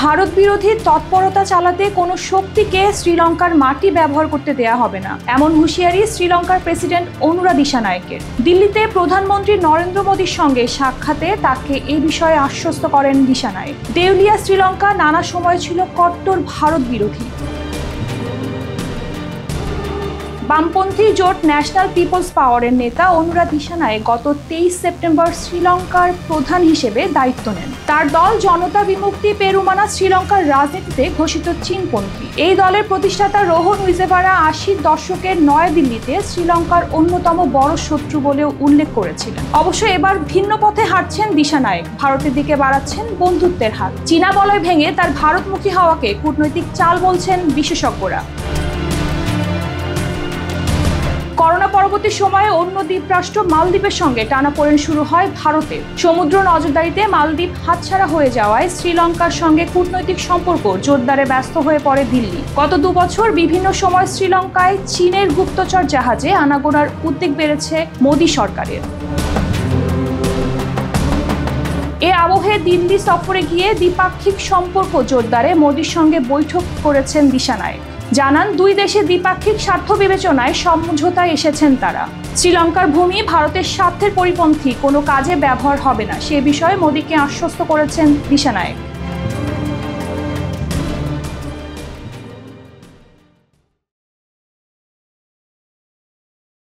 ভারত বিরোধী তৎপরতা চালাতে কোনো শক্তিকে শ্রীলঙ্কার মাটি ব্যবহার করতে দেয়া হবে না, এমন হুঁশিয়ারি শ্রীলঙ্কার প্রেসিডেন্ট অনুরা দিশানায়েকের। দিল্লিতে প্রধানমন্ত্রী নরেন্দ্র মোদীর সঙ্গে সাক্ষাতে তাকে এই বিষয়ে আশ্বস্ত করেন দিশানায়েক। দেউলিয়া শ্রীলঙ্কা নানা সময় ছিল কট্টর ভারত বিরোধী। বামপন্থী জোট ন্যাশনাল পিপলস পাওয়ারের নেতা অনুরা দিশানায়েক গত 23 সেপ্টেম্বর শ্রীলঙ্কার প্রধান হিসেবে দায়িত্ব নেন। তার দল জনতা বিমুক্তি পেরুমানা শ্রীলঙ্কার রাজনীতিতে ঘোষিত চীনপন্থী। এই দলের প্রতিষ্ঠাতা রোহন উইজেভারা 80-র দশকের নয়াদিল্লিতে শ্রীলঙ্কার অন্যতম বড় শত্রু বলেও উল্লেখ করেছিলেন। অবশ্য এবার ভিন্ন পথে হাঁটছেন দিশানায়েক, ভারতের দিকে বাড়াচ্ছেন বন্ধুত্বের হাত। চীনা বলয় ভেঙে তার ভারতমুখী হওয়াকে কূটনৈতিক চাল বলছেন বিশেষজ্ঞরা। করোনা পরবর্তী সময়ে অন্য দ্বীপরাষ্ট্র মালদ্বীপের সঙ্গে টানাপোড়েন শুরু হয় ভারতের। সমুদ্র নজরদারিতে মালদ্বীপ হাতছাড়া হয়ে যাওয়ায় শ্রীলঙ্কার সঙ্গে কূটনৈতিক সম্পর্ক জোরদারে ব্যস্ত হয়ে পড়ে দিল্লি। গত 2 বছর বিভিন্ন সময় শ্রীলঙ্কায় চীনের গুপ্তচর জাহাজে আনাগোনার উদ্বেগ বেড়েছে মোদী সরকারের। এ আবহে দিল্লি সফরে গিয়ে দ্বিপাক্ষিক সম্পর্ক জোরদারে মোদীর সঙ্গে বৈঠক করেছেন দিশানায়েক। জানান, দুই দেশের দ্বিপাক্ষিক স্বার্থ বিবেচনায় সমঝোতায় এসেছেন তারা। শ্রীলঙ্কার ভূমি ভারতের স্বার্থের পরিপন্থী কোনো কাজে ব্যবহার হবে না, সে বিষয়ে মোদীকে আশ্বস্ত করেছেন দিশানায়েক।